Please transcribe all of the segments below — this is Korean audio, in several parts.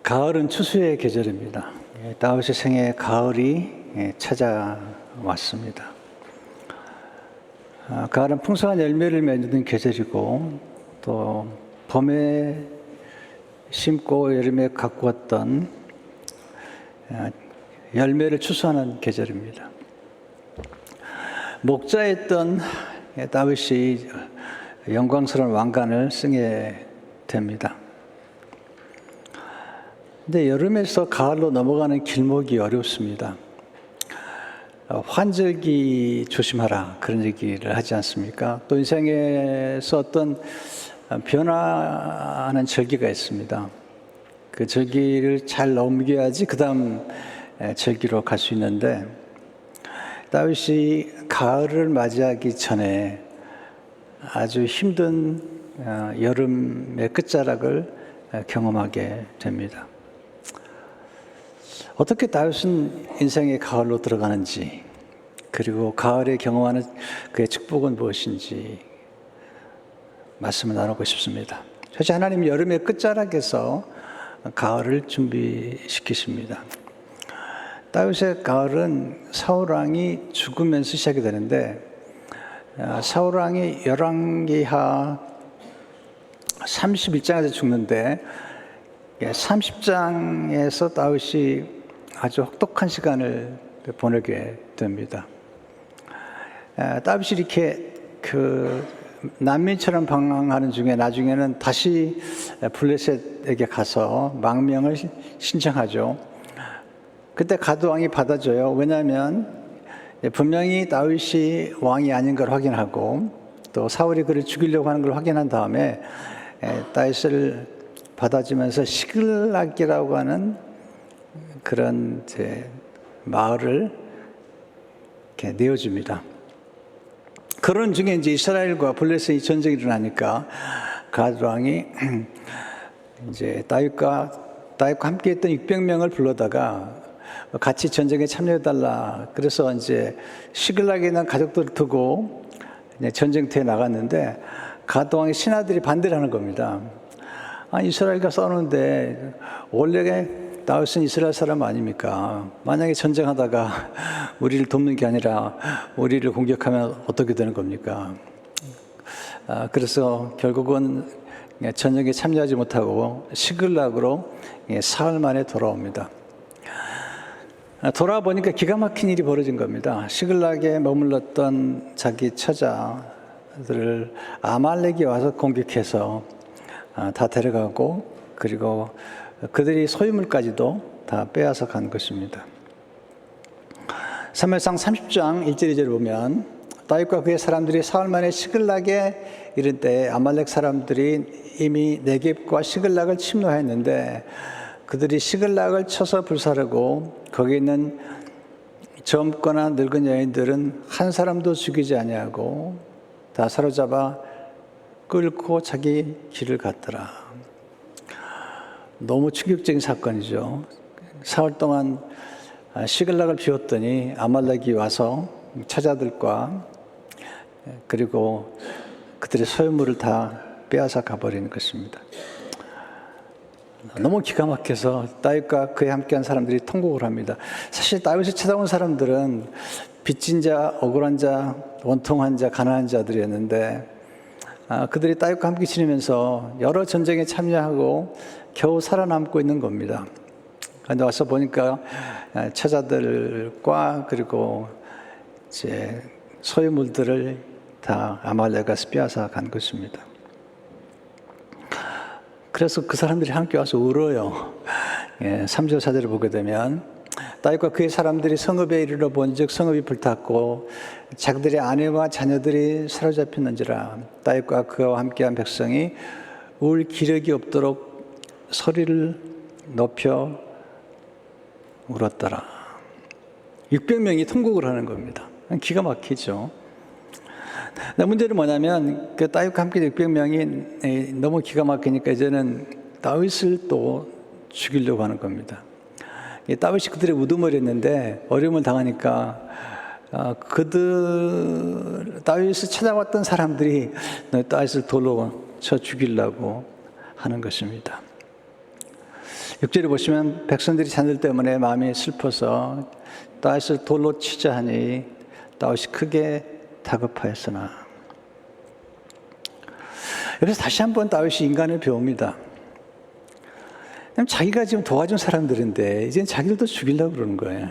가을은 추수의 계절입니다. 다윗의 생에 가을이 찾아왔습니다. 가을은 풍성한 열매를 맺는 계절이고 또 봄에 심고 여름에 갖고 왔던 열매를 추수하는 계절입니다. 목자였던 다윗이 영광스러운 왕관을 쓰게 됩니다. 근데 여름에서 가을로 넘어가는 길목이 어렵습니다. 환절기 조심하라 그런 얘기를 하지 않습니까? 또 인생에서 어떤 변화하는 절기가 있습니다. 그 절기를 잘 넘겨야지 그 다음 절기로 갈 수 있는데 다윗이 가을을 맞이하기 전에 아주 힘든 여름의 끝자락을 경험하게 됩니다. 어떻게 다윗은 인생의 가을로 들어가는지, 그리고 가을에 경험하는 그의 축복은 무엇인지 말씀을 나누고 싶습니다. 사실 하나님이 여름의 끝자락에서 가을을 준비시키십니다. 다윗의 가을은 사울왕이 죽으면서 시작이 되는데, 사울왕이 열왕기하 31장에서 죽는데 30장에서 다윗이 아주 혹독한 시간을 보내게 됩니다. 다윗이 이렇게 난민처럼 방황하는 중에 나중에는 다시 블레셋에게 가서 망명을 신청하죠. 그때 가드 왕이 받아줘요. 왜냐하면 분명히 다윗이 왕이 아닌 걸 확인하고 또 사울이 그를 죽이려고 하는 걸 확인한 다음에 다윗을 받아주면서 시글락이라고 하는 그런 마을을 이렇게 내어줍니다. 그런 중에 이제 이스라엘과 블레셋이 전쟁이 일어나니까 가드 왕이 이제 다윗과 함께했던 600명을 불러다가 같이 전쟁에 참여해달라. 그래서 이제 시글락에 있는 가족들을 두고 전쟁터에 나갔는데 가드 왕의 신하들이 반대를 하는 겁니다. 이스라엘과 싸우는데 원래 다윗은 이스라엘 사람 아닙니까? 만약에 전쟁하다가 우리를 돕는 게 아니라 우리를 공격하면 어떻게 되는 겁니까? 그래서 결국은 전쟁에 참여하지 못하고 시글락으로 사흘 만에 돌아옵니다. 돌아보니까 기가 막힌 일이 벌어진 겁니다. 시글락에 머물렀던 자기 처자들을 아말렉이 와서 공격해서 다 데려가고, 그리고 그들이 소유물까지도 다 빼앗아 간 것입니다. 사무엘상 30장 1절 2절을 보면 다윗과 그의 사람들이 사흘 만에 시글락에 이른 때 아말렉 사람들이 이미 네겝과 시글락을 침노했는데 그들이 시글락을 쳐서 불사르고 거기 있는 젊거나 늙은 여인들은 한 사람도 죽이지 아니하고 다 사로잡아 끌고 자기 길을 갔더라. 너무 충격적인 사건이죠. 사흘 동안 시글락을 비웠더니 아말렉이 와서 처자들과 그리고 그들의 소유물을 다 빼앗아 가버리는 것입니다. 너무 기가 막혀서 다윗과 그에 함께한 사람들이 통곡을 합니다. 사실 다윗을 찾아온 사람들은 빚진 자, 억울한 자, 원통한 자, 가난한 자들이었는데 그들이 다윗과 함께 지내면서 여러 전쟁에 참여하고 겨우 살아남고 있는 겁니다. 그런데 와서 보니까 처자들과 그리고 이제 소유물들을 다 아말렉에서 빼앗아 간 것입니다. 그래서 그 사람들이 함께 와서 울어요. 3절 4절을 보게 되면 다윗과 그의 사람들이 성읍에 이르러 본즉 성읍이 불탔고 자기들의 아내와 자녀들이 사로잡혔는지라. 다윗과 그와 함께한 백성이 울 기력이 없도록 소리를 높여 울었더라. 600명이 통곡을 하는 겁니다. 기가 막히죠. 문제는 뭐냐면 그 다윗과 함께 600명이 너무 기가 막히니까 이제는 다윗을 또 죽이려고 하는 겁니다. 다윗이 그들의 우두머리였는데 어려움을 당하니까 다윗을 찾아왔던 사람들이 다윗을 돌로 쳐 죽이려고 하는 것입니다. 6절에 보시면 백성들이 자녀들 때문에 마음이 슬퍼서 다윗을 돌로 치자 하니 다윗이 크게 다급하였으나. 여기서 다시 한번 다윗이 인간을 배웁니다. 자기가 지금 도와준 사람들인데 이젠 자기들도 죽이려고 그러는 거예요.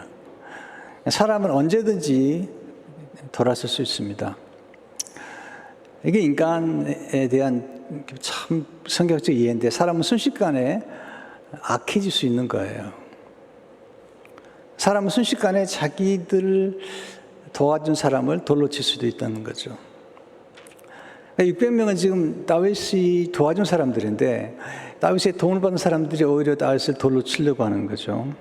사람은 언제든지 돌아설 수 있습니다. 이게 인간에 대한 참 성경적 이해인데, 사람은 순식간에 악해질 수 있는 거예요. 사람은 순식간에 자기들을 도와준 사람을 돌로 칠 수도 있다는 거죠. 600명은 지금 다윗이 도와준 사람들인데 다윗의 도움을 받은 사람들이 오히려 다윗을 돌로 치려고 하는 거죠.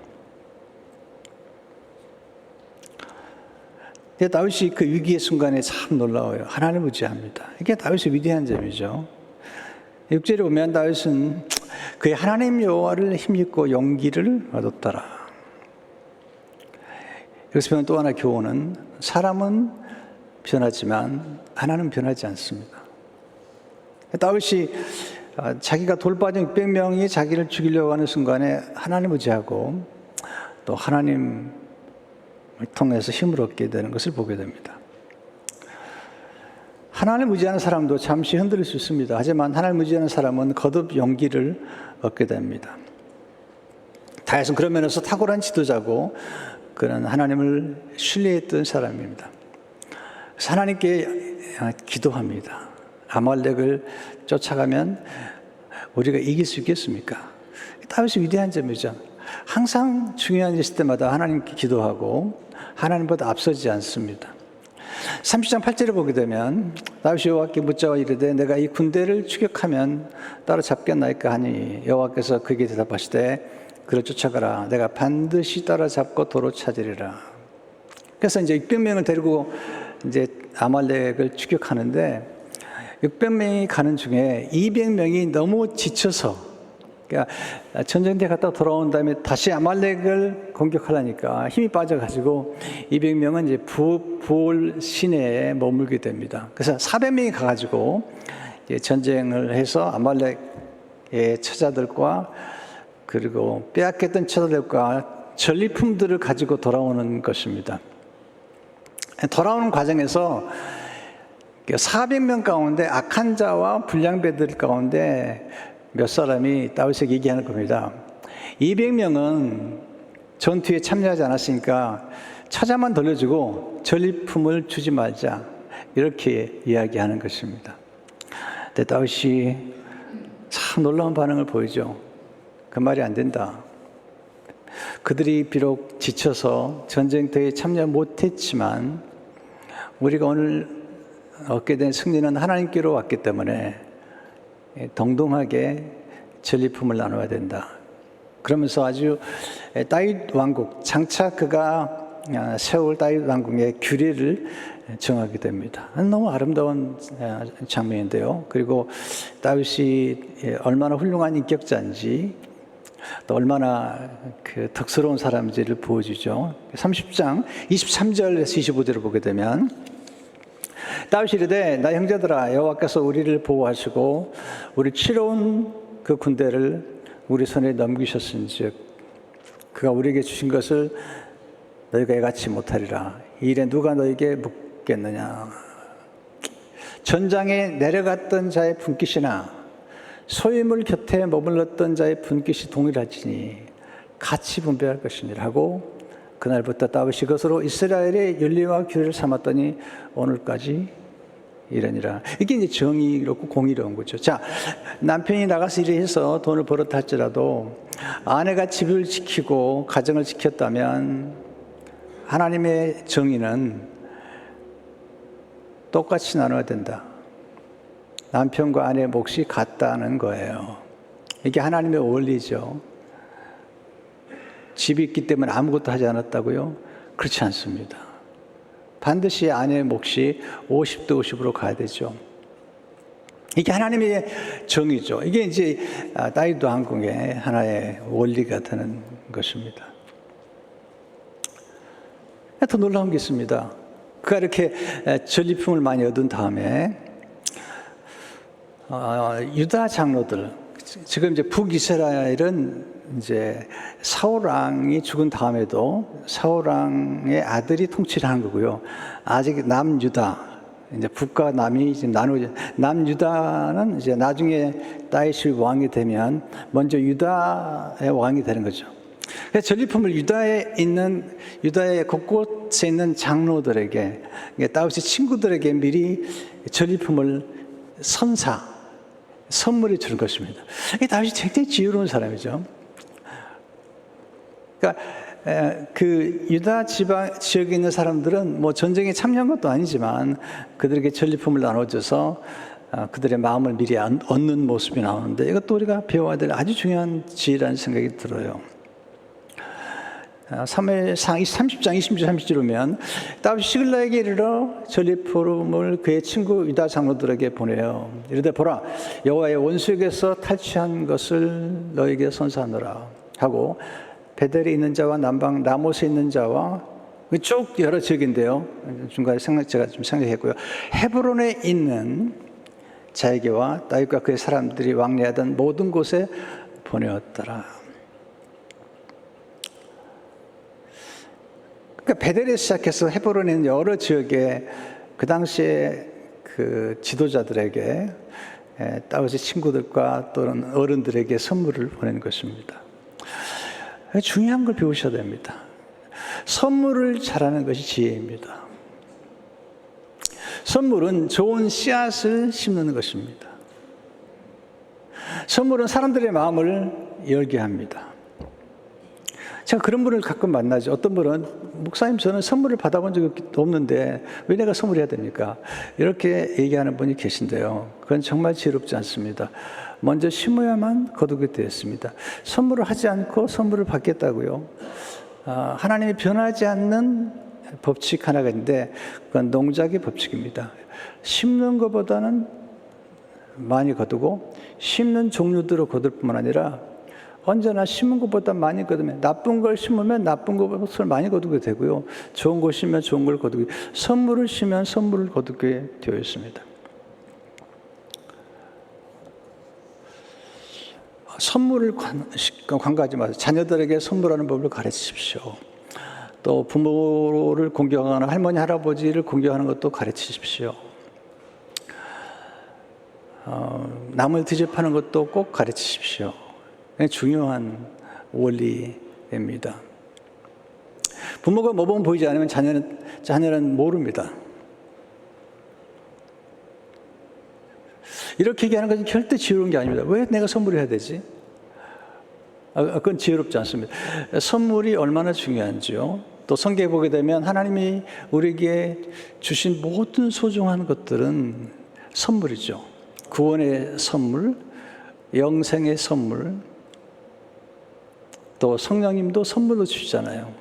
다윗이 그 위기의 순간에 참 놀라워요. 하나님을 의지합니다. 이게 다윗의 위대한 점이죠. 6절에 보면 다윗은 그의 하나님 여호와를 힘입고 용기를 얻었더라. 여기서 배우는 또 하나 교훈은, 사람은 변하지만 하나님은 변하지 않습니다. 다윗이 자기가 돌빠진 600명이 자기를 죽이려고 하는 순간에 하나님을 의지하고 또 하나님을 통해서 힘을 얻게 되는 것을 보게 됩니다. 하나님을 의지하는 사람도 잠시 흔들릴 수 있습니다. 하지만 하나님을 의지하는 사람은 거듭 용기를 얻게 됩니다. 다윗은 그런 면에서 탁월한 지도자고 그는 하나님을 신뢰했던 사람입니다. 그래서 하나님께 기도합니다. 아말렉을 쫓아가면 우리가 이길 수 있겠습니까? 다윗이 위대한 점이죠. 항상 중요한 일 있을 때마다 하나님께 기도하고 하나님보다 앞서지 않습니다. 30장 8절을 보게 되면 다윗이 여호와께 묻자와 이르되 내가 이 군대를 추격하면 따라잡겠나이까 하니 여호와께서 그에게 대답하시되 그를 쫓아가라. 내가 반드시 따라잡고 도로 찾으리라. 그래서 이제 600명을 데리고 이제 아말렉을 추격하는데 600명이 가는 중에 200명이 너무 지쳐서, 그러니까 전쟁터에 갔다 돌아온 다음에 다시 아말렉을 공격하려니까 힘이 빠져가지고 200명은 이제 부올 시내에 머물게 됩니다. 그래서 400명이 가가지고 이제 전쟁을 해서 아말렉의 처자들과 그리고 빼앗겼던 처자들과 전리품들을 가지고 돌아오는 것입니다. 돌아오는 과정에서 400명 가운데 악한 자와 불량배들 가운데 몇 사람이 다윗에게 얘기하는 겁니다. 200명은 전투에 참여하지 않았으니까 처자만 돌려주고 전리품을 주지 말자, 이렇게 이야기하는 것입니다. 근데 다윗이 참 놀라운 반응을 보이죠. 그 말이 안 된다. 그들이 비록 지쳐서 전쟁터에 참여 못했지만 우리가 오늘 얻게 된 승리는 하나님께로 왔기 때문에 동등하게 전리품을 나눠야 된다. 그러면서 아주 다윗 왕국, 장차 그가 세울 다윗 왕국의 규례를 정하게 됩니다. 너무 아름다운 장면인데요. 그리고 다윗이 얼마나 훌륭한 인격자인지 또 얼마나 그 덕스러운 사람인지를 보여주죠. 30장 23절에서 25절을 보게 되면 다윗이 이르되 나 형제들아 여호와께서 우리를 보호하시고 우리 치러온 그 군대를 우리 손에 넘기셨은즉 그가 우리에게 주신 것을 너희가 애같이 못하리라. 이 일에 누가 너희에게 묻겠느냐. 전장에 내려갔던 자의 분깃이나 소유물 곁에 머물렀던 자의 분깃이 동일하지니 같이 분배할 것이니라 하고 그날부터 다윗이 그것으로 이스라엘의 윤리와 규례를 삼았더니 오늘까지 이러니라. 이게 이제 정의롭고 공의로운 거죠. 자, 남편이 나가서 일해서 돈을 벌었다 할지라도 아내가 집을 지키고 가정을 지켰다면 하나님의 정의는 똑같이 나눠야 된다. 남편과 아내의 몫이 같다는 거예요. 이게 하나님의 원리죠. 집이 있기 때문에 아무것도 하지 않았다고요? 그렇지 않습니다. 반드시 아내의 몫이 50대 50으로 가야 되죠. 이게 하나님의 정의죠. 이게 이제 다윗 왕국의 하나의 원리가 되는 것입니다. 더 놀라운 게 있습니다. 그가 이렇게 전리품을 많이 얻은 다음에 유다 장로들, 지금 이제 북이스라엘은 이제 사울 왕이 죽은 다음에도 사울 왕의 아들이 통치를 하는 거고요. 아직 남유다, 이제 북과 남이 지금 나누어져. 남유다는 이제 나중에 다윗이 왕이 되면 먼저 유다의 왕이 되는 거죠. 그래서 전리품을 유다의 곳곳에 있는 장로들에게, 다윗의 친구들에게 미리 전리품을 선물해 주는 것입니다. 다윗이 굉장히 지혜로운 사람이죠. 그러니까 그 유다 지역에 있는 사람들은 뭐 전쟁에 참여한 것도 아니지만 그들에게 전리품을 나눠줘서 그들의 마음을 미리 얻는 모습이 나오는데, 이것도 우리가 배워야 될 아주 중요한 지혜라는 생각이 들어요. 사무엘상 30장 20절 30절이면 다윗이 시글락에게 이르러 전리품을 그의 친구 유다 장로들에게 보내요. 이르되 보라, 여호와의 원수에게서 탈취한 것을 너에게 선사하노라 하고, 베델에 있는 자와 남방 라못에 있는 자와 쭉 여러 지역인데요. 중간에 제가 좀 생각했고요. 헤브론에 있는 자에게와 다윗과 그의 사람들이 왕래하던 모든 곳에 보내었더라. 그러니까 베델에 시작해서 헤브론에 있는 여러 지역에 그 당시에 그 지도자들에게, 다윗의 친구들과 또는 어른들에게 선물을 보내는 것입니다. 중요한 걸 배우셔야 됩니다. 선물을 잘하는 것이 지혜입니다. 선물은 좋은 씨앗을 심는 것입니다. 선물은 사람들의 마음을 열게 합니다. 제가 그런 분을 가끔 만나죠. 어떤 분은, 목사님 저는 선물을 받아본 적이 없는데 왜 내가 선물해야 됩니까? 이렇게 얘기하는 분이 계신데요. 그건 정말 지혜롭지 않습니다. 먼저 심어야만 거두게 되었습니다. 선물을 하지 않고 선물을 받겠다고요? 하나님이 변하지 않는 법칙 하나가 있는데, 그건 농작의 법칙입니다. 심는 것보다는 많이 거두고, 심는 종류대로 거둘 뿐만 아니라 언제나 심은 것보다 많이 거두면, 나쁜 걸 심으면 나쁜 것을 많이 거두게 되고요, 좋은 걸 심으면 좋은 걸 거두게, 선물을 심으면 선물을 거두게 되어 있습니다. 선물을 관가하지 마세요. 자녀들에게 선물하는 법을 가르치십시오. 또 부모를 공경하는, 할머니 할아버지를 공경하는 것도 가르치십시오. 남을 뒤집하는 것도 꼭 가르치십시오. 중요한 원리입니다. 부모가 모범 보이지 않으면 자녀는 모릅니다. 이렇게 얘기하는 것은 절대 지혜로운 게 아닙니다. 왜 내가 선물을 해야 되지? 그건 지혜롭지 않습니다. 선물이 얼마나 중요한지요. 또 성경에 보게 되면 하나님이 우리에게 주신 모든 소중한 것들은 선물이죠. 구원의 선물, 영생의 선물, 또 성령님도 선물로 주시잖아요.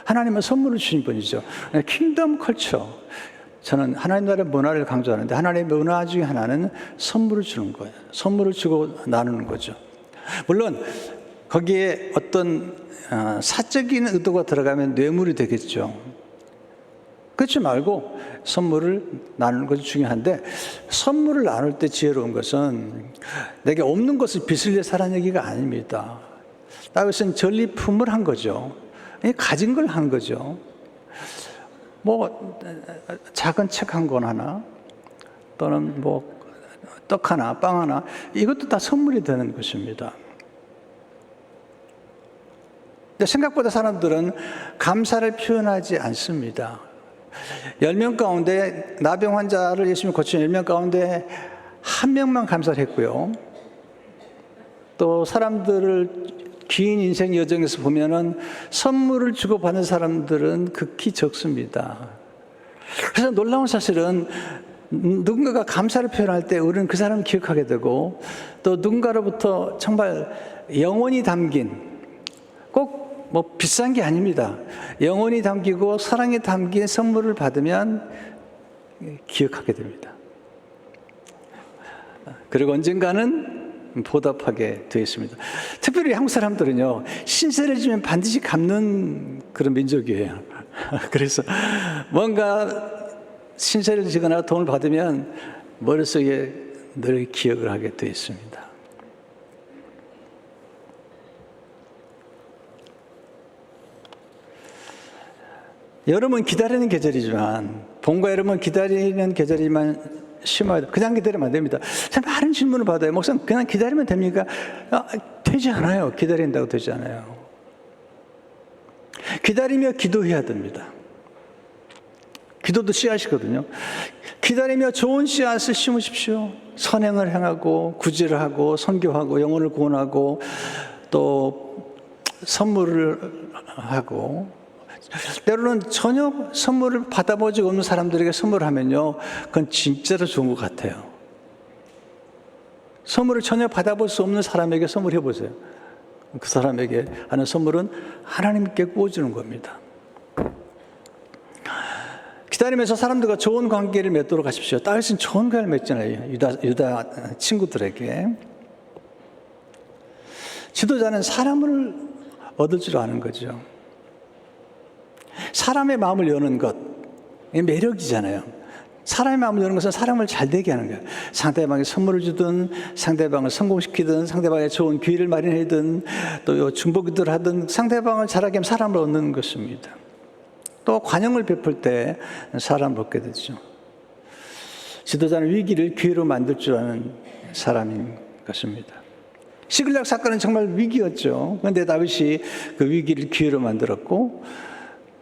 하나님은 선물을 주신 분이죠. 킹덤 컬처. 저는 하나님 나라의 문화를 강조하는데, 하나님의 문화 중에 하나는 선물을 주는 거예요. 선물을 주고 나누는 거죠. 물론 거기에 어떤 사적인 의도가 들어가면 뇌물이 되겠죠. 그렇지 말고 선물을 나누는 것이 중요한데, 선물을 나눌 때 지혜로운 것은 내게 없는 것을 빚을 내 사라는 얘기가 아닙니다. 다윗은 전리품을 한 거죠. 가진 걸 한 거죠. 뭐 작은 책 한 권 하나, 또는 뭐 떡 하나, 빵 하나, 이것도 다 선물이 되는 것입니다. 근데 생각보다 사람들은 감사를 표현하지 않습니다. 10명 가운데, 나병 환자를 예수님이 고친 10명 가운데 1명만 감사를 했고요. 또 사람들을 긴 인생 여정에서 보면은 선물을 주고받는 사람들은 극히 적습니다. 그래서 놀라운 사실은 누군가가 감사를 표현할 때 우리는 그 사람을 기억하게 되고, 또 누군가로부터 정말 영혼이 담긴, 꼭 뭐 비싼 게 아닙니다. 영혼이 담기고 사랑이 담긴 선물을 받으면 기억하게 됩니다. 그리고 언젠가는 보답하게 되어 있습니다. 특별히 한국 사람들은요, 신세를 지면 반드시 갚는 그런 민족이에요. 그래서 뭔가 신세를 지거나 돈을 받으면 머릿속에 늘 기억을 하게 되어 있습니다. 여름은 기다리는 계절이지만, 봄과 여름은 기다리는 계절이지만 심어야 돼. 그냥 기다리면 안 됩니다. 참 많은 질문을 받아요. 목사님, 그냥 기다리면 됩니까? 되지 않아요. 기다린다고 되지 않아요. 기다리며 기도해야 됩니다. 기도도 씨앗이거든요. 기다리며 좋은 씨앗을 심으십시오. 선행을 행하고 구제를 하고 선교하고 영혼을 구원하고 또 선물을 하고, 때로는 전혀 선물을 받아보지 없는 사람들에게 선물을 하면요, 그건 진짜로 좋은 것 같아요. 선물을 전혀 받아볼 수 없는 사람에게 선물해 보세요. 그 사람에게 하는 선물은 하나님께 구워주는 겁니다. 기다리면서 사람들과 좋은 관계를 맺도록 하십시오. 다윗은 좋은 관계를 맺잖아요. 유다 친구들에게. 지도자는 사람을 얻을 줄 아는 거죠. 사람의 마음을 여는 것, 이게 매력이잖아요. 사람의 마음을 여는 것은 사람을 잘 되게 하는 거예요. 상대방에 선물을 주든, 상대방을 성공시키든, 상대방에 좋은 기회를 마련하든, 또 중보기도를 하든, 상대방을 잘하게 하면 사람을 얻는 것입니다. 또 관용을 베풀 때 사람을 얻게 되죠. 지도자는 위기를 기회로 만들 줄 아는 사람인 것입니다. 시글락 사건은 정말 위기였죠. 그런데 다윗이 그 위기를 기회로 만들었고,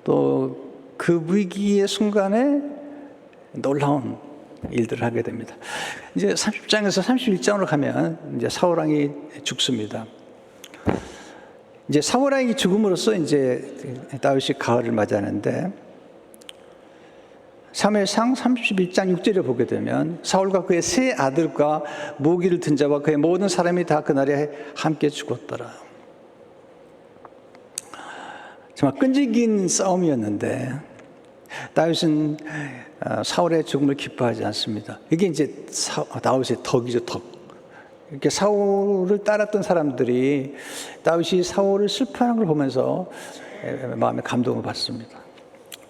또 그 위기의 순간에 놀라운 일들을 하게 됩니다. 이제 30장에서 31장으로 가면 이제 사울 왕이 죽습니다. 이제 사울 왕이 죽음으로써 이제 다윗이 가을을 맞이하는데, 사무엘상 31장 6절에 보게 되면 사울과 그의 세 아들과 무기를 든 자와 그의 모든 사람이 다 그날에 함께 죽었더라. 정말 끈질긴 싸움이었는데 다윗은 사울의 죽음을 기뻐하지 않습니다. 이게 이제 다윗의 덕이죠, 덕. 이렇게 사울을 따랐던 사람들이 다윗이 사울을 슬퍼하는 걸 보면서 마음에 감동을 받습니다.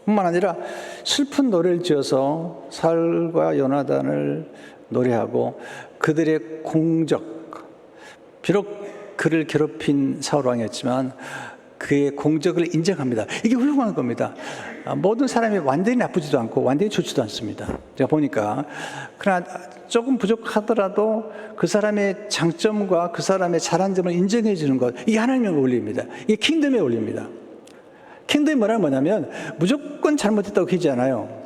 뿐만 아니라 슬픈 노래를 지어서 사울과 요나단을 노래하고 그들의 공적, 비록 그를 괴롭힌 사울 왕이었지만 그의 공적을 인정합니다. 이게 훌륭한 겁니다. 모든 사람이 완전히 나쁘지도 않고 완전히 좋지도 않습니다. 제가 보니까. 그러나 조금 부족하더라도 그 사람의 장점과 그 사람의 잘한 점을 인정해 주는 것, 이게 하나님의 원리입니다. 이게 킹덤의 원리입니다. 킹덤이 뭐냐면 무조건 잘못했다고 하지 않아요.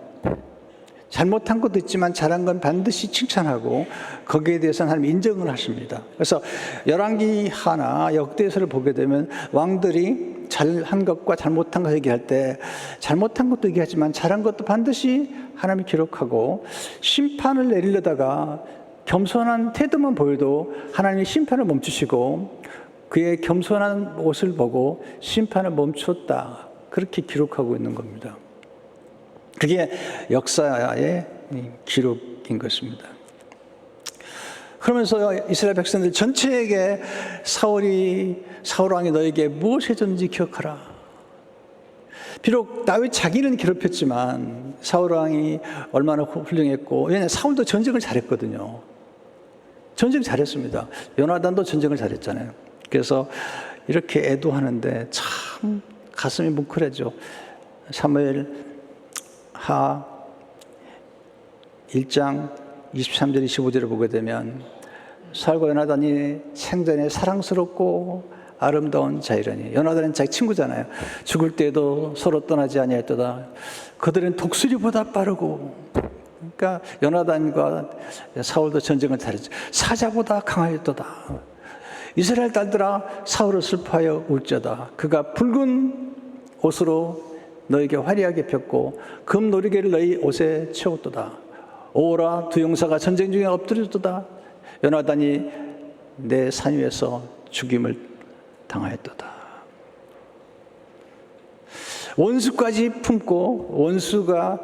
잘못한 것도 있지만 잘한 건 반드시 칭찬하고 거기에 대해서는 하나님 인정을 하십니다. 그래서 열왕기 하나 역대서를 보게 되면 왕들이 잘한 것과 잘못한 것 얘기할 때 잘못한 것도 얘기하지만 잘한 것도 반드시 하나님이 기록하고, 심판을 내리려다가 겸손한 태도만 보여도 하나님이 심판을 멈추시고 그의 겸손한 모습을 보고 심판을 멈췄다, 그렇게 기록하고 있는 겁니다. 그게 역사의 기록인 것입니다. 그러면서 이스라엘 백성들 전체에게 사울 왕이 너에게 무엇을 해줬는지 기억하라. 비록 다윗 자기는 괴롭혔지만 사울 왕이 얼마나 훌륭했고, 왜냐하면 사울도 전쟁을 잘했거든요. 전쟁 잘했습니다. 요나단도 전쟁을 잘했잖아요. 그래서 이렇게 애도하는데 참 가슴이 뭉클해져. 사무엘 하 1장 23절 25절을 보게 되면 사울과 요나단이 생전에 사랑스럽고 아름다운 자이라니. 요나단은 자기 친구잖아요. 죽을 때도 서로 떠나지 아니하였도다. 그들은 독수리보다 빠르고, 그러니까 요나단과 사울도 전쟁을 잘했죠. 사자보다 강하였도다. 이스라엘 딸들아, 사울을 슬퍼하여 울자다. 그가 붉은 옷으로 너에게 화려하게 폈고 금 놀이개를 너희 옷에 채웠도다. 오라, 두 용사가 전쟁 중에 엎드렸도다. 요나단이 내 산 위에서 죽임을 당하였도다. 원수까지 품고 원수가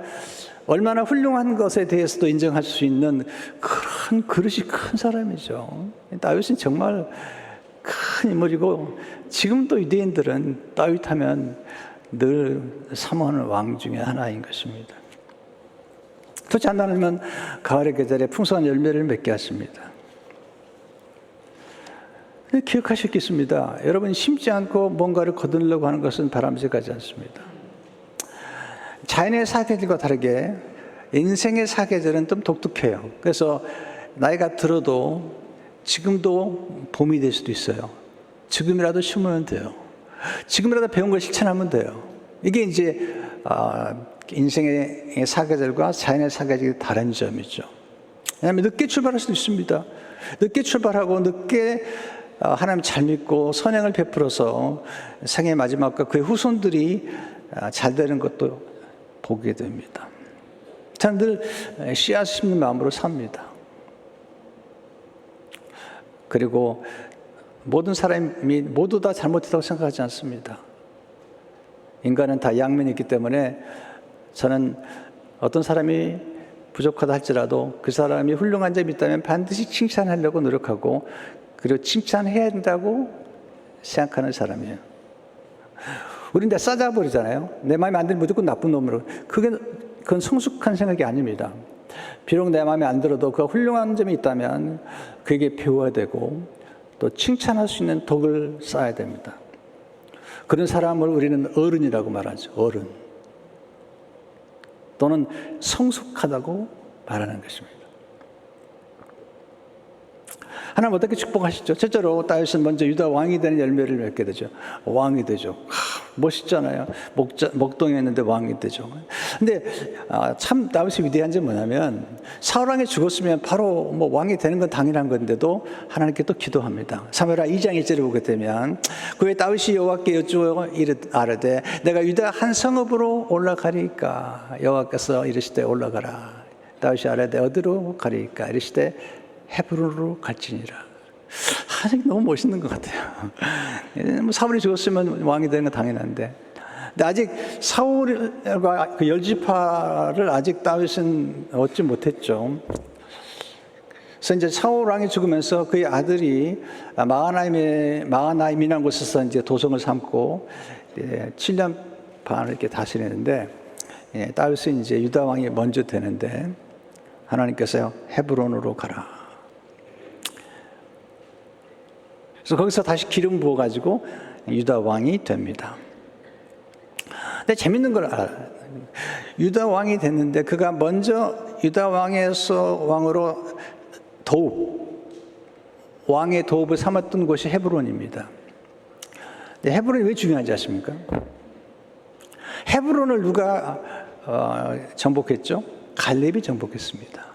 얼마나 훌륭한 것에 대해서도 인정할 수 있는 그런 그릇이 큰 사람이죠. 다윗은 정말 큰 인물이고, 지금도 유대인들은 다윗하면 늘 사모하는 왕 중에 하나인 것입니다. 그렇지 않다면 가을의 계절에 풍성한 열매를 맺게 하십니다. 기억하셨겠습니다. 여러분, 심지 않고 뭔가를 거두려고 하는 것은 바람직하지 않습니다. 자연의 사계절과 다르게 인생의 사계절은 좀 독특해요. 그래서 나이가 들어도 지금도 봄이 될 수도 있어요. 지금이라도 심으면 돼요. 지금이라도 배운 걸 실천하면 돼요. 이게 이제 인생의 사계절과 자연의 사계절이 다른 점이죠. 왜냐하면 늦게 출발할 수도 있습니다. 늦게 출발하고 늦게 하나님 잘 믿고 선행을 베풀어서 생의 마지막과 그의 후손들이 잘 되는 것도 보게 됩니다. 저는 늘 씨앗 심는 마음으로 삽니다. 그리고 모든 사람이 모두 다 잘못했다고 생각하지 않습니다. 인간은 다 양면이 있기 때문에 저는 어떤 사람이 부족하다 할지라도 그 사람이 훌륭한 점이 있다면 반드시 칭찬하려고 노력하고 그리고 칭찬해야 된다고 생각하는 사람이에요. 우린 다 싸잡아버리잖아요. 내 마음에 안 들면 무조건 나쁜 놈으로. 그건 성숙한 생각이 아닙니다. 비록 내 마음에 안 들어도 그 훌륭한 점이 있다면 그에게 배워야 되고 또 칭찬할 수 있는 덕을 쌓아야 됩니다. 그런 사람을 우리는 어른이라고 말하죠. 어른. 또는 성숙하다고 말하는 것입니다. 하나님 어떻게 축복하시죠? 첫째로 다윗은 먼저 유다 왕이 되는 열매를 맺게 되죠. 왕이 되죠. 멋있잖아요. 목동에 있는데 왕이 되죠. 근데 참 다윗이 위대한 점이 뭐냐면 사울 왕이 죽었으면 바로 뭐 왕이 되는 건 당연한 건데도 하나님께 또 기도합니다. 사무엘하 2장 1절을 보게 되면 그의 다윗이 여호와께 여쭈어 아뢰되 내가 유다 한 성읍으로 올라가리까 여호와께서 이르시되 올라가라. 다윗이 아뢰되 어디로 가리까 이르시되 헤브론으로 갈지니라. 너무 멋있는 것 같아요. 사울이 죽었으면 왕이 되는 건 당연한데, 근데 아직 사울과 그 열지파를 아직 다윗은 얻지 못했죠. 그래서 이제 사울 왕이 죽으면서 그의 아들이 마하나임이라는 곳에서 이제 도성을 삼고 7년 반을 이렇게 다스리는데, 다윗은 이제 유다 왕이 먼저 되는데 하나님께서 헤브론으로 가라. 그래서 거기서 다시 기름 부어가지고 유다 왕이 됩니다. 근데 재밌는 걸 알아요. 유다 왕이 됐는데 그가 먼저 유다 왕에서 왕으로 왕의 도읍을 삼았던 곳이 헤브론입니다. 근데 헤브론이 왜 중요한지 아십니까? 헤브론을 누가 정복했죠? 갈렙이 정복했습니다.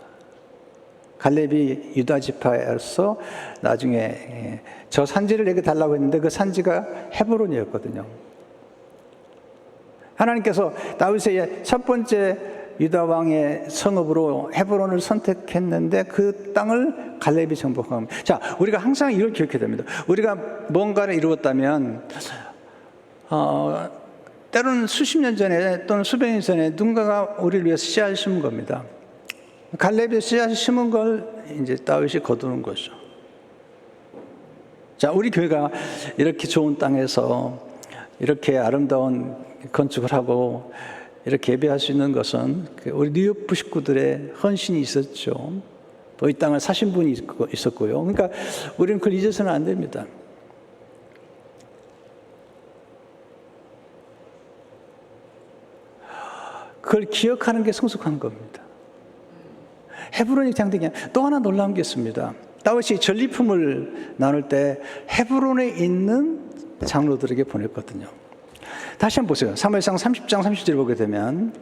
갈렙이 유다 지파에서 나중에 저 산지를 내게 달라고 했는데 그 산지가 헤브론이었거든요. 하나님께서 다윗의 첫 번째 유다 왕의 성읍으로 헤브론을 선택했는데 그 땅을 갈렙이 정복한 겁니다. 자, 우리가 항상 이걸 기억해야 됩니다. 우리가 뭔가를 이루었다면 때로는 수십 년 전에 또는 수백 년 전에 누군가가 우리를 위해서 씨앗을 심은 겁니다. 갈렙이 씨앗을 심은 걸 이제 다윗이 거두는 거죠. 자, 우리 교회가 이렇게 좋은 땅에서 이렇게 아름다운 건축을 하고 이렇게 예배할 수 있는 것은 우리 뉴욕 식구들의 헌신이 있었죠. 또 이 땅을 사신 분이 있었고요. 그러니까 우리는 그걸 잊어서는 안 됩니다. 그걸 기억하는 게 성숙한 겁니다. 헤브론이 장대기 또 하나 놀라운 게 있습니다. 다윗이 전리품을 나눌 때 헤브론에 있는 장로들에게 보냈거든요. 다시 한번 보세요. 사무엘상 30장 30절 보게 되면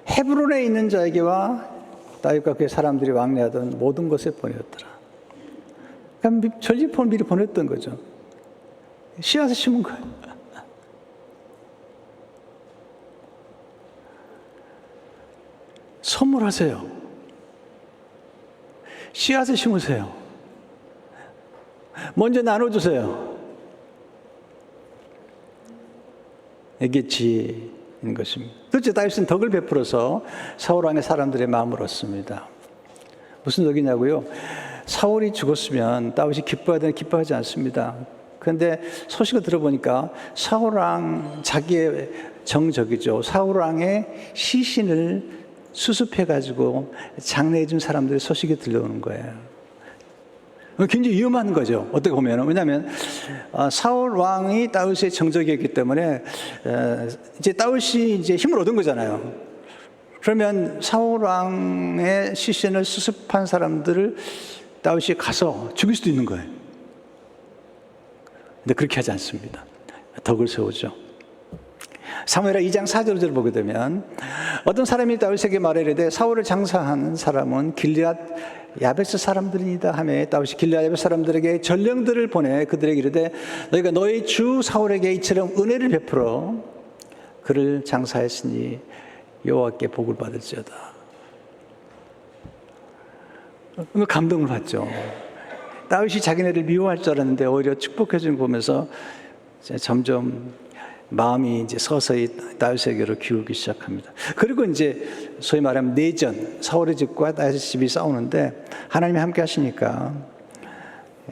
헤브론에 있는 자에게와 다윗과 그의 사람들이 왕래하던 모든 것에 보내었더라. 그러니까 전리품을 미리 보냈던 거죠. 씨앗을 심은 거예요. 선물하세요. 씨앗을 심으세요. 먼저 나눠주세요. 이게 지혜인 것입니다. 둘째, 다윗은 덕을 베풀어서 사울 왕의 사람들의 마음을 얻습니다. 무슨 덕이냐고요? 사울이 죽었으면 다윗이 기뻐해야 되는데 기뻐하지 않습니다. 그런데 소식을 들어보니까 사울 왕 자기의 정적이죠. 사울 왕의 시신을 수습해가지고 장례해 준 사람들의 소식이 들려오는 거예요. 굉장히 위험한 거죠. 어떻게 보면. 왜냐하면 사울 왕이 다윗의 정적이었기 때문에 이제 다윗이 이제 힘을 얻은 거잖아요. 그러면 사울 왕의 시신을 수습한 사람들을 다윗이 가서 죽일 수도 있는 거예요. 근데 그렇게 하지 않습니다. 덕을 세우죠. 사무엘하 2장 4절을 보게 되면 어떤 사람이 다윗에게 말하려되 사울을 장사하는 사람은 길앗 야베스 사람들이다 하며 다윗이 길앗 야베스 사람들에게 전령들을 보내 그들에게 이르되 너희가 너희 주 사울에게 이처럼 은혜를 베풀어 그를 장사했으니 여호와께 복을 받을지어다. 감동을 받죠. 다윗이 자기네를 미워할 줄 알았는데 오히려 축복해 주는 거 보면서 점점 마음이 이제 서서히 다윗에게로 기울기 시작합니다. 그리고 이제 소위 말하면 내전, 사울의 집과 다윗의 집이 싸우는데 하나님이 함께 하시니까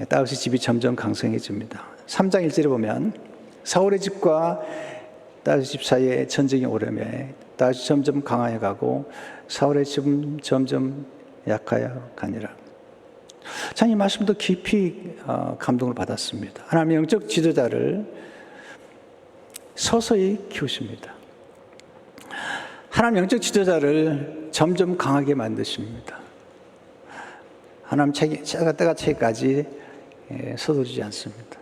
다윗의 집이 점점 강성해집니다. 3장 1절에 보면 사울의 집과 다윗의 집 사이에 전쟁이 오르매 다윗이 점점 강하여 가고 사울의 집은 점점 약하여 가니라. 참 이 말씀도 깊이 감동을 받았습니다. 하나님의 영적 지도자를 서서히 키우십니다. 하나님 영적 지도자를 점점 강하게 만드십니다. 하나님 때가 차기까지 서두르지 않습니다.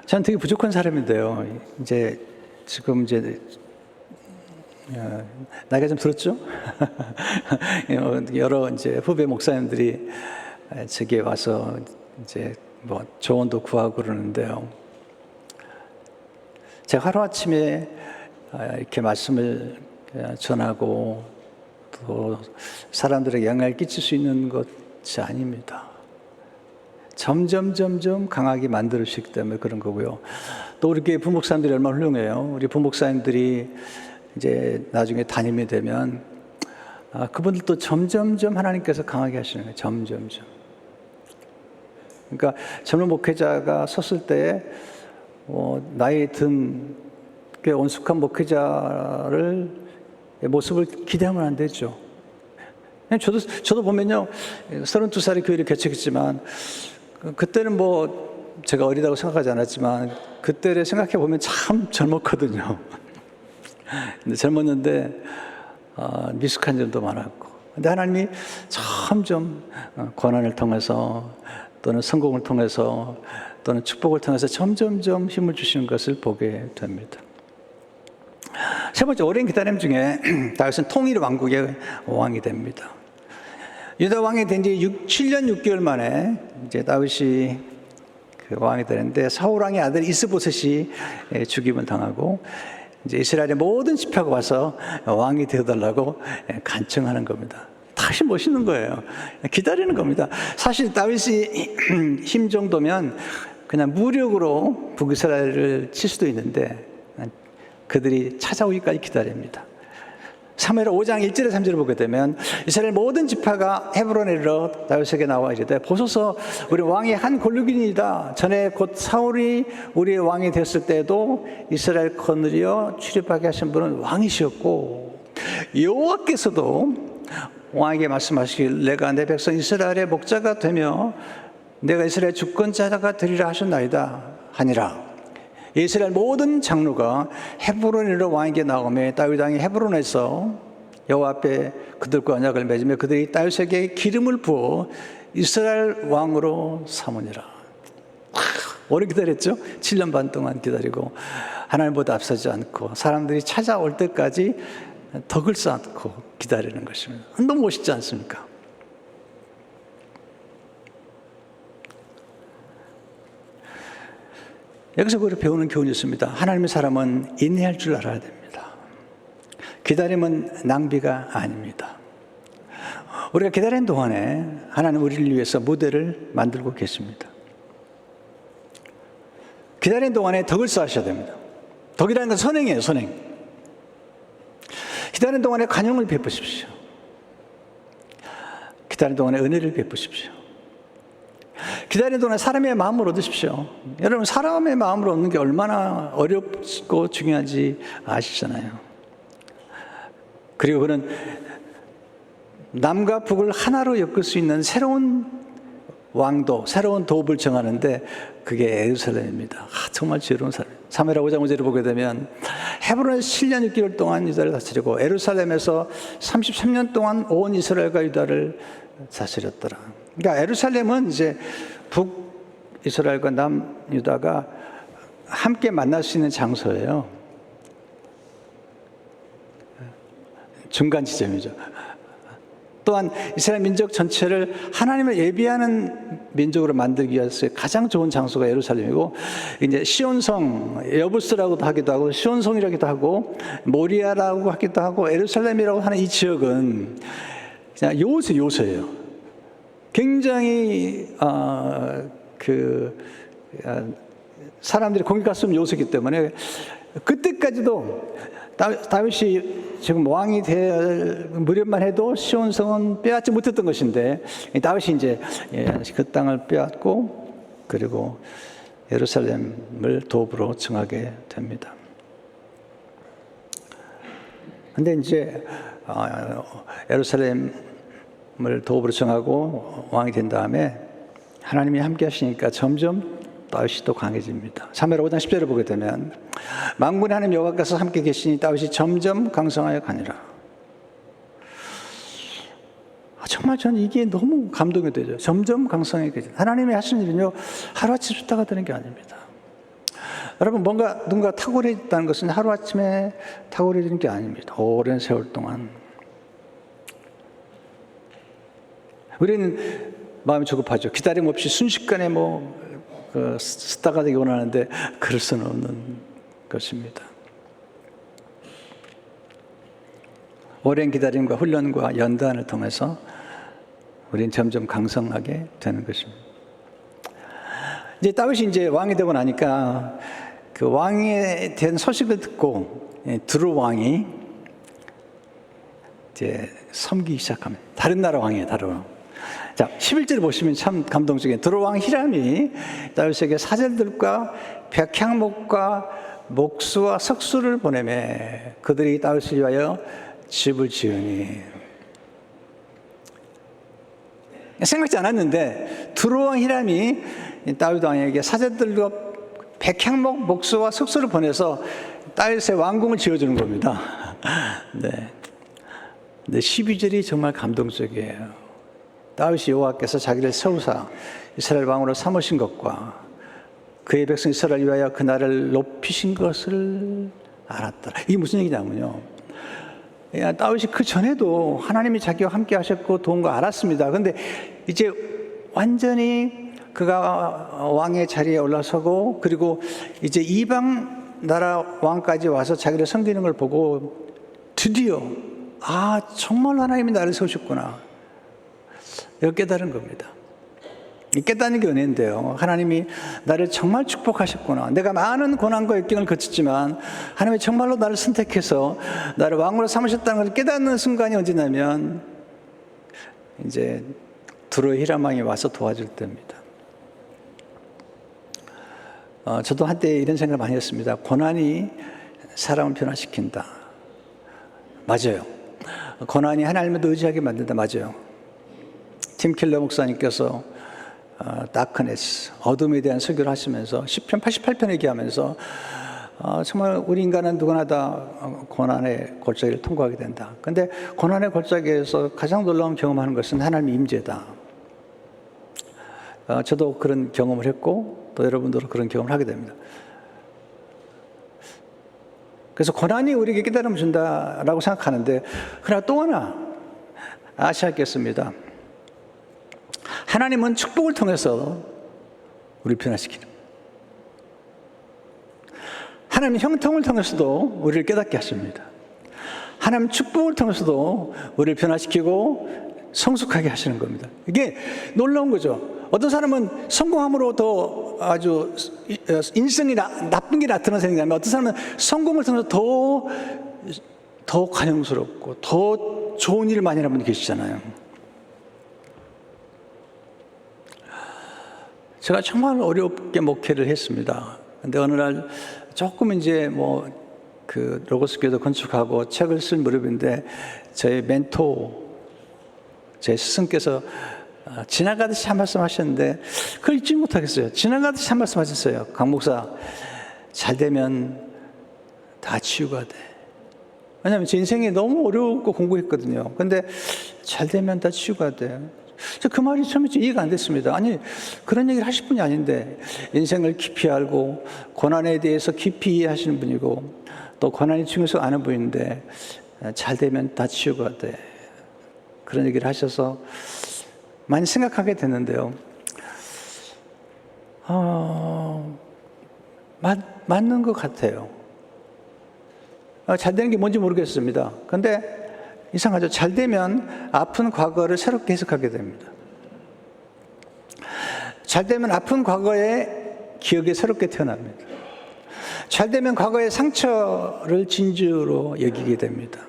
저는 되게 부족한 사람인데요. 지금 나이가 좀 들었죠? 여러 후배 목사님들이 제게 와서 뭐 조언도 구하고 그러는데요. 제가 하루아침에 이렇게 말씀을 전하고 또 사람들에게 영향을 끼칠 수 있는 것이 아닙니다. 점점 강하게 만들어주시기 때문에 그런 거고요. 또 우리 교회 부목사님들이 얼마나 훌륭해요. 우리 부목사님들이 이제 나중에 담임이 되면 그분들도 점점 하나님께서 강하게 하시는 거예요. 점점. 그러니까 젊은 목회자가 섰을 때 나이 든 꽤 온숙한 목회자를 모습을 기대하면 안 되죠. 저도 보면요, 32살에 교회를 개척했지만 그때는 뭐 제가 어리다고 생각하지 않았지만 그때를 생각해 보면 참 젊었거든요. 근데 젊었는데 미숙한 점도 많았고, 근데 하나님이 점점 고난을 통해서 또는 성공을 통해서 또는 축복을 통해서 점점 힘을 주시는 것을 보게 됩니다. 세 번째, 오랜 기다림 중에 다윗은 통일 왕국의 왕이 됩니다. 유다 왕이 된 지 7년 6개월 만에 이제 다윗이 그 왕이 되는데 사울 왕의 아들 이스보셋이 죽임을 당하고 이제 이스라엘의 모든 지파가 와서 왕이 되어달라고 간청하는 겁니다. 다시 멋있는 거예요. 기다리는 겁니다. 사실 다윗이 힘 정도면 그냥 무력으로 북이스라엘을 칠 수도 있는데 그들이 찾아오기까지 기다립니다. 사무엘하 5장 1절에 3절을 보게 되면 이스라엘 모든 지파가 헤브론에 이르러 다윗에게 나와 이르되 보소서 우리 왕이 한 골육이니이다. 전에 곧 사울이 우리의 왕이 됐을 때에도 이스라엘 거느려 출입하게 하신 분은 왕이시었고 여호와께서도 왕에게 말씀하시길 내가 내 백성 이스라엘의 목자가 되며 내가 이스라엘 주권자가 되리라 하셨나이다 하니라. 이스라엘 모든 장로가 헤브론으로 왕에게 나오며 다윗 왕이 헤브론에서 여호와 앞에 그들과 언약을 맺으며 그들이 다윗에게 기름을 부어 이스라엘 왕으로 삼으니라. 오래 기다렸죠? 7년 반 동안 기다리고 하나님보다 앞서지 않고 사람들이 찾아올 때까지 덕을 쌓고 기다리는 것입니다. 너무 멋있지 않습니까? 여기서 우리가 배우는 교훈이 있습니다. 하나님의 사람은 인내할 줄 알아야 됩니다. 기다림은 낭비가 아닙니다. 우리가 기다리는 동안에 하나님 우리를 위해서 무대를 만들고 계십니다. 기다리는 동안에 덕을 쌓으셔야 됩니다. 덕이라는 건 선행이에요, 선행. 기다리는 동안에 관용을 베푸십시오. 기다리는 동안에 은혜를 베푸십시오. 기다리는 동안에 사람의 마음을 얻으십시오. 여러분, 사람의 마음을 얻는 게 얼마나 어렵고 중요한지 아시잖아요. 그리고 그는 남과 북을 하나로 엮을 수 있는 새로운 왕도, 새로운 도읍을 정하는데 그게 예루살렘입니다. 정말 지혜로운 사람. 사무엘하 5장 5절을 보게 되면 헤브론에서 7년 6개월 동안 유다를 다스리고 예루살렘에서 33년 동안 온 이스라엘과 유다를 다스렸더라. 그러니까 예루살렘은 이제 북이스라엘과 남유다가 함께 만날 수 있는 장소예요. 중간 지점이죠. 또한 이스라엘 민족 전체를 하나님을 예비하는 민족으로 만들기 위해서 가장 좋은 장소가 예루살렘이고, 이제 시온성, 여부스라고도 하기도 하고 시온성이라기도 하고 모리아라고 하기도 하고 예루살렘이라고 하는 이 지역은 그냥 요새예요. 굉장히 사람들이 거기 갔으면 요새이기 때문에 그때까지도 다윗이 지금 왕이 될 무렵만 해도 시온성은 빼앗지 못했던 것인데 다윗이 이제 그 땅을 빼앗고 그리고 예루살렘을 도읍으로 정하게 됩니다. 근데 이제 예루살렘을 도읍으로 정하고 왕이 된 다음에 하나님이 함께 하시니까 점점 다윗이 또 강해집니다. 사무엘하 5장 10절을 보게 되면 만군의 하나님 여호와께서 함께 계시니 다윗이 점점 강성하여 가니라. 정말 저는 이게 너무 감동이 되죠. 점점 강성하게 계시니. 하나님이 하시는 일은요 하루아침에 숫자가 되는 게 아닙니다. 여러분, 누군가 탁월해졌다는 것은 하루아침에 탁월해지는 게 아닙니다. 오랜 세월 동안 우리는 마음이 조급하죠. 기다림 없이 순식간에 스타가 되기 원하는데 그럴 수는 없는 것입니다. 오랜 기다림과 훈련과 연단을 통해서 우리는 점점 강성하게 되는 것입니다. 이제 다윗이 이제 왕이 되고 나니까 그 왕에 대한 소식을 듣고 두루 왕이 이제 섬기기 시작합니다. 다른 나라 왕이에요, 다른 왕. 자, 11절 보시면 참 감동적이에요. 두루 왕 히람이 다윗에게 사절들과 백향목과 목수와 석수를 보내매 그들이 다윗을 위하여 집을 지으니. 생각지 않았는데 두루 왕 히람이 다윗 왕에게 사절들과 백향목, 목수와 석수를 보내서 다윗의 왕궁을 지어주는 겁니다. 네. 근데 12절이 정말 감동적이에요. 다윗이 여호와께서 자기를 세우사 이스라엘 왕으로 삼으신 것과 그의 백성 이스라엘을 위하여 그 나라를 높이신 것을 알았더라. 이게 무슨 얘기냐면요, 다윗이 그 전에도 하나님이 자기와 함께 하셨고 도운 거 알았습니다. 그런데 이제 완전히 그가 왕의 자리에 올라서고 그리고 이제 이방 나라 왕까지 와서 자기를 섬기는 걸 보고 드디어 정말 하나님이 나를 세우셨구나, 이거 깨달은 겁니다. 이 깨닫는 게 은혜인데요. 하나님이 나를 정말 축복하셨구나. 내가 많은 고난과 역경을 거쳤지만 하나님이 정말로 나를 선택해서 나를 왕으로 삼으셨다는 걸 깨닫는 순간이 언제냐면 이제 두루 히람 왕이 와서 도와줄 때입니다. 저도 한때 이런 생각을 많이 했습니다. 고난이 사람을 변화시킨다. 맞아요. 고난이 하나님을 의지하게 만든다. 맞아요. 팀 켈러 목사님께서 다크네스, 어둠에 대한 설교를 하시면서 시편 88편 얘기하면서 정말 우리 인간은 누구나 다 고난의 골짜기를 통과하게 된다. 그런데 고난의 골짜기에서 가장 놀라운 경험하는 것은 하나님의 임재다. 저도 그런 경험을 했고 또 여러분들도 그런 경험을 하게 됩니다. 그래서 고난이 우리에게 깨달음을 준다라고 생각하는데, 그러나 또 하나 아시겠습니다. 하나님은 축복을 통해서 우리를 변화시키는, 하나님 형통을 통해서도 우리를 깨닫게 하십니다. 하나님 축복을 통해서도 우리를 변화시키고 성숙하게 하시는 겁니다. 이게 놀라운 거죠. 어떤 사람은 성공함으로 더 아주 인성이 나쁜 게 나타나는다면 어떤 사람은 성공을 통해서 더 관용스럽고 더 좋은 일을 많이 하는 분이 계시잖아요. 제가 정말 어렵게 목회를 했습니다. 근데 어느 날 조금 이제 로고스 교회도 건축하고 책을 쓸 무렵인데 저의 멘토 제 스승께서 지나가듯이 한 말씀 하셨는데 그걸 잊지 못하겠어요. 지나가듯이 한 말씀 하셨어요. 강 목사, 잘 되면 다 치유가 돼. 왜냐하면 제 인생이 너무 어렵고 공부했거든요. 근데 잘 되면 다 치유가 돼. 그 말이 처음에 이해가 안 됐습니다. 아니, 그런 얘기를 하실 분이 아닌데, 인생을 깊이 알고 고난에 대해서 깊이 이해하시는 분이고 또 고난이 중요해서 아는 분인데 잘 되면 다 치유가 돼. 그런 얘기를 하셔서 많이 생각하게 됐는데요. 맞는 것 같아요. 잘 되는 게 뭔지 모르겠습니다. 근데 이상하죠. 잘 되면 아픈 과거를 새롭게 해석하게 됩니다. 잘 되면 아픈 과거의 기억이 새롭게 태어납니다. 잘 되면 과거의 상처를 진주로 여기게 됩니다.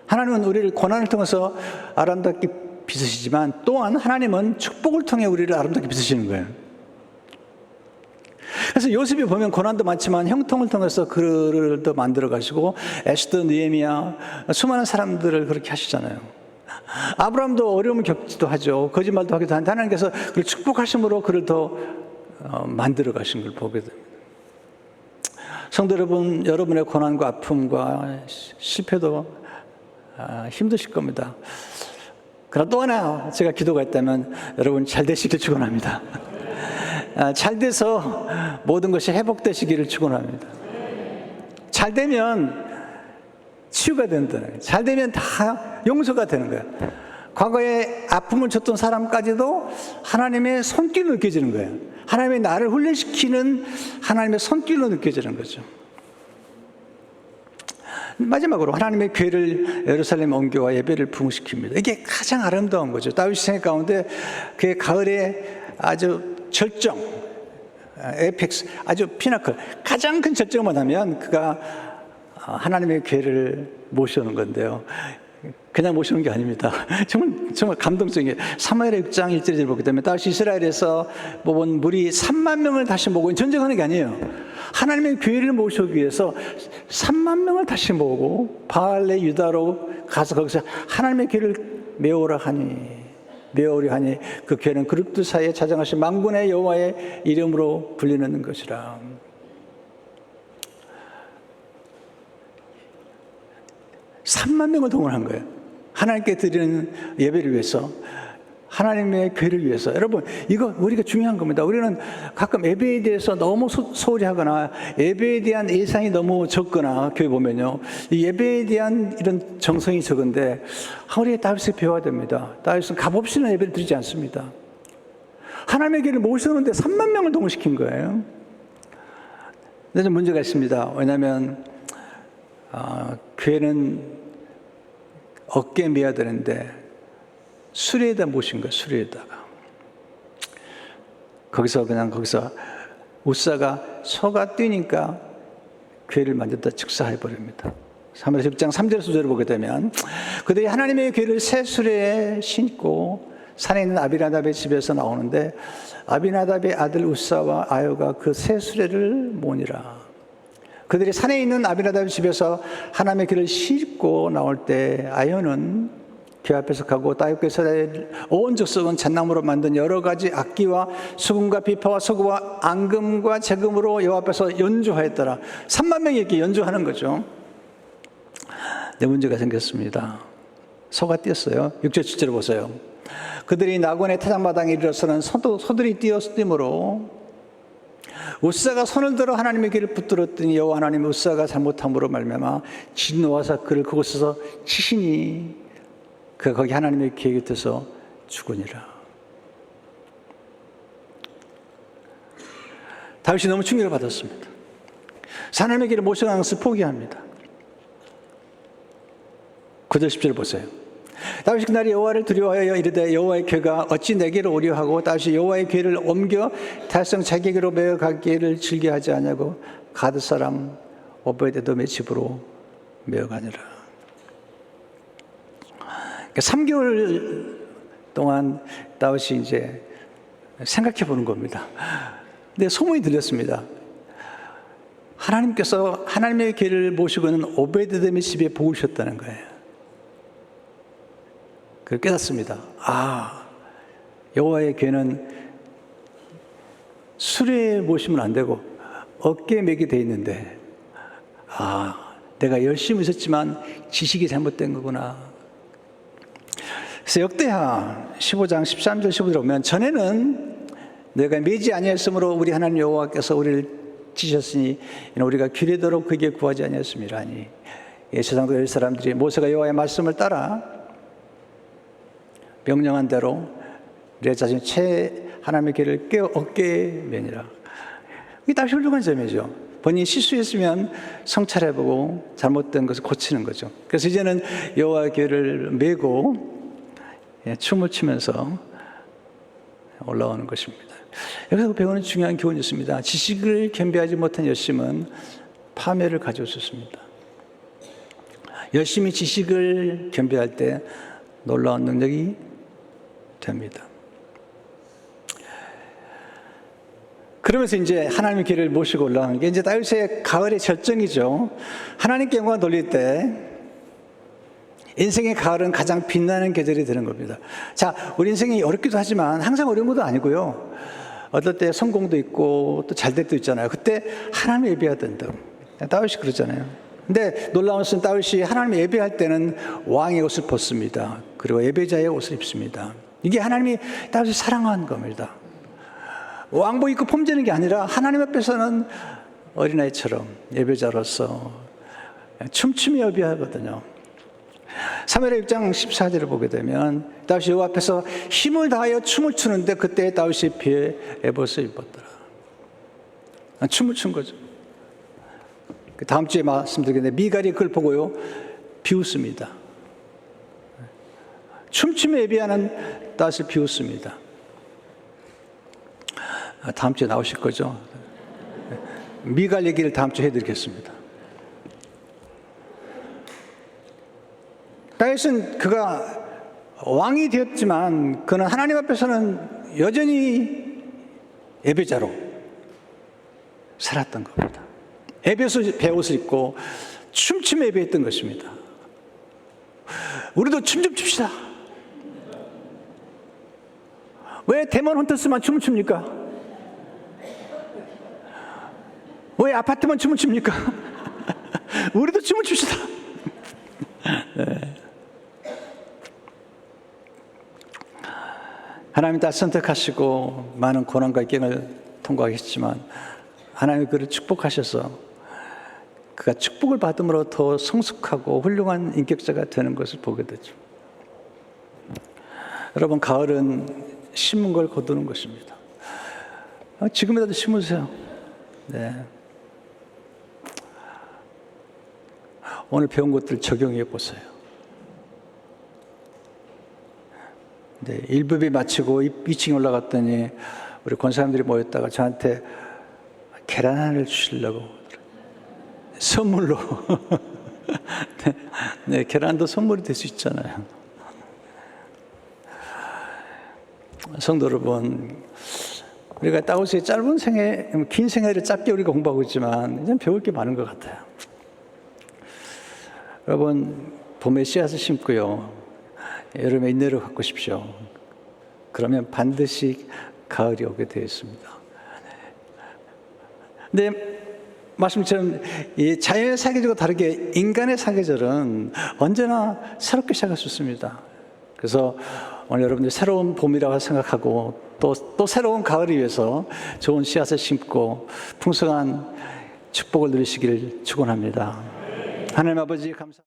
하나님은 우리를 고난을 통해서 아름답게 빚으시지만 또한 하나님은 축복을 통해 우리를 아름답게 빚으시는 거예요. 그래서 요셉이 보면 고난도 많지만 형통을 통해서 글을 더 만들어 가시고 에스더, 느헤미야 수많은 사람들을 그렇게 하시잖아요. 아브라함도 어려움을 겪지도 하죠. 거짓말도 하기도 하는데 하나님께서 그를 축복하심으로 그를 더 만들어 가신 걸 보게 됩니다. 성도 여러분, 여러분의 고난과 아픔과 실패도 힘드실 겁니다. 그러나 또 하나 제가 기도가 있다면 여러분 잘 되시길 축원합니다. 잘 돼서 모든 것이 회복되시기를 축원합니다. 잘 되면 치유가 된다는 거예요. 잘 되면 다 용서가 되는 거예요. 과거에 아픔을 줬던 사람까지도 하나님의 손길로 느껴지는 거예요. 하나님의 나를 훈련시키는 하나님의 손길로 느껴지는 거죠. 마지막으로 하나님의 교회를 예루살렘 옮겨와 예배를 부흥시킵니다. 이게 가장 아름다운 거죠. 다윗 생애 가운데 그의 가을에 아주 절정, 에이펙스, 아주 피나클, 가장 큰 절정만 하면 그가 하나님의 교회를 모셔오는 건데요. 그냥 모시는 게 아닙니다. 정말 감동적이에요. 사무엘의 6장 1절을 보게 되면 다시 이스라엘에서 뽑은 무리 3만 명을 다시 모으고 전쟁하는 게 아니에요. 하나님의 교회를 모시기 위해서 3만 명을 다시 모으고 바알레 유다로 가서 거기서 하나님의 교회를 메우라 하니 그 교회는 그룹들 사이에 자정하신 만군의 여호와의 이름으로 불리는 것이라. (3만 명을 동원한 거예요. 하나님께 드리는 예배를 위해서, 하나님의 교회를 위해서. 여러분, 이거 우리가 중요한 겁니다. 우리는 가끔 예배에 대해서 너무 소홀히 하거나 예배에 대한 예산이 너무 적거나 교회 보면요, 이 예배에 대한 이런 정성이 적은데 우리 다윗을 배워야 됩니다. 다윗은 값없이는 예배를 드리지 않습니다. 하나님의 교회를 모셔오는데 3만 명을 동원시킨 거예요. 근데 좀 문제가 있습니다. 왜냐하면 교회는 어깨에 메야 되는데 수레에다 모신 거예요. 수레에다가. 거기서 우사가 소가 뛰니까 교회를 만졌다 즉사해버립니다. 사무엘서 6장 3절 수절을 보게 되면 그들이 하나님의 교회를 새 수레에 신고 산에 있는 아비나답의 집에서 나오는데 아비나답의 아들 우사와 아요가 그 새 수레를 모으니라. 그들이 산에 있는 아비나답의 집에서 하나님의 길을 싣고 나올 때 아요는 교회 앞에서 가고 다윗께서 온 족속은 잣나무로 만든 여러 가지 악기와 수금과 비파와 서구와 앙금과 재금으로 여호와 앞에서 연주하였더라. 3만 명이 이렇게 연주하는 거죠. 네, 문제가 생겼습니다. 소가 뛰었어요. 6절 7절을 보세요. 그들이 나곤의 타작마당에 이르러서는 소들이 뛰었으므로 우사가 손을 들어 하나님의 길을 붙들었더니 여호와 하나님이 우사가 잘못함으로 말미암아 진노하사 그를 그곳에서 치시니 그가 거기 하나님의 기회 곁에서 죽으니라. 다윗이 너무 충격을 받았습니다. 하나님의 길을 모셔가는 것을 포기합니다. 9절 10절을 보세요. 다윗이 그날 여호와를 두려워하여 이르되 여호와의 궤가 어찌 내게로 오려 하고 다윗이 여호와의 궤를 옮겨 달성 자기에게로 메어 가기를 즐겨하지 않냐고 가드 사람 오베데돔의 집으로 메어 가니라. 3개월 동안 다윗이 이제 생각해 보는 겁니다. 근데 소문이 들렸습니다. 하나님께서 하나님의 궤를 모시고 있는 오베데돔의 집에 보우셨다는 거예요. 그 깨닫습니다. 여호와의 교회는 수레에 모시면 안 되고 어깨에 매게 돼 있는데, 내가 열심히 있었지만 지식이 잘못된 거구나. 그래서 역대하 15장 13절 15절 보면, 전에는 내가 매지 아니하였으므로 우리 하나님 여호와께서 우리를 지셨으니 우리가 귀리도록 그에게 구하지 아니하였음이라니. 세상의 사람들이 모세가 여호와의 말씀을 따라 명령한 대로 내 자신 하나님의 길을 깨어 어깨에 매니라. 이게 다시 훌륭한 점이죠. 본인이 실수했으면 성찰해보고 잘못된 것을 고치는 거죠. 그래서 이제는 여호와의 길을 메고 춤을 추면서 올라오는 것입니다. 여기서 배우는 중요한 교훈이 있습니다. 지식을 겸비하지 못한 열심은 파멸을 가져올 수 있습니다. 열심히 지식을 겸비할 때 놀라운 능력이 됩니다. 그러면서 이제 하나님의 길을 모시고 올라가는 게 이제 다윗의 가을의 절정이죠. 하나님께 영광을 돌릴 때 인생의 가을은 가장 빛나는 계절이 되는 겁니다. 자, 우리 인생이 어렵기도 하지만 항상 어려운 것도 아니고요. 어떨 때 성공도 있고 또 잘 될 때도 있잖아요. 그때 하나님 예배해야 된다고. 다윗이 그러잖아요. 근데 놀라운 것은 다윗이 하나님 예배할 때는 왕의 옷을 벗습니다. 그리고 예배자의 옷을 입습니다. 이게 하나님이 다윗을 사랑한 겁니다. 왕복 입고 폼지는 게 아니라 하나님 앞에서는 어린아이처럼 예배자로서 춤추며 예배하거든요. 사무엘하 6장 14절을 보게 되면 다윗이 여호와 앞에서 힘을 다하여 춤을 추는데 그때 다윗이 비에 에봇을 입었더라. 춤을 춘 거죠. 다음 주에 말씀드리겠는데 미갈이 그걸 보고요 비웃습니다. 춤추며 예배하는 다윗을 비웃습니다. 다음 주에 나오실 거죠? 미갈 얘기를 다음 주에 해드리겠습니다. 다윗은 그가 왕이 되었지만 그는 하나님 앞에서는 여전히 예배자로 살았던 겁니다. 배옷을 입고 춤추며 예배했던 것입니다. 우리도 춤 좀 춥시다. 왜 데몬 헌터스만 춤을 춥니까? 왜 아파트만 춤을 춥니까? 우리도 춤을 춥시다. 네. 하나님이 다 선택하시고 많은 고난과逆境을 통과하셨지만 하나님이 그를 축복하셔서 그가 축복을 받음으로 더 성숙하고 훌륭한 인격자가 되는 것을 보게 되죠. 여러분, 가을은 심은 걸 거두는 것입니다. 지금이라도 심으세요. 네. 오늘 배운 것들 적용해 보세요. 네, 1부비 마치고 2층에 올라갔더니 우리 권사님들이 모였다가 저한테 계란 하나를 주시려고 선물로 네, 계란도 선물이 될 수 있잖아요. 성도 여러분, 우리가 다윗의 짧은 생애, 긴 생애를 짧게 우리가 공부하고 있지만 이제 배울 게 많은 것 같아요. 여러분, 봄에 씨앗을 심고요, 여름에 인내를 갖고 싶죠. 그러면 반드시 가을이 오게 되어 있습니다. 근데 말씀처럼 이 자연의 사계절과 다르게 인간의 사계절은 언제나 새롭게 시작할 수 있습니다. 그래서 오늘 여러분들 새로운 봄이라고 생각하고 또 새로운 가을을 위해서 좋은 씨앗을 심고 풍성한 축복을 누리시기를 축원합니다. 하나님 아버지 감사합니다.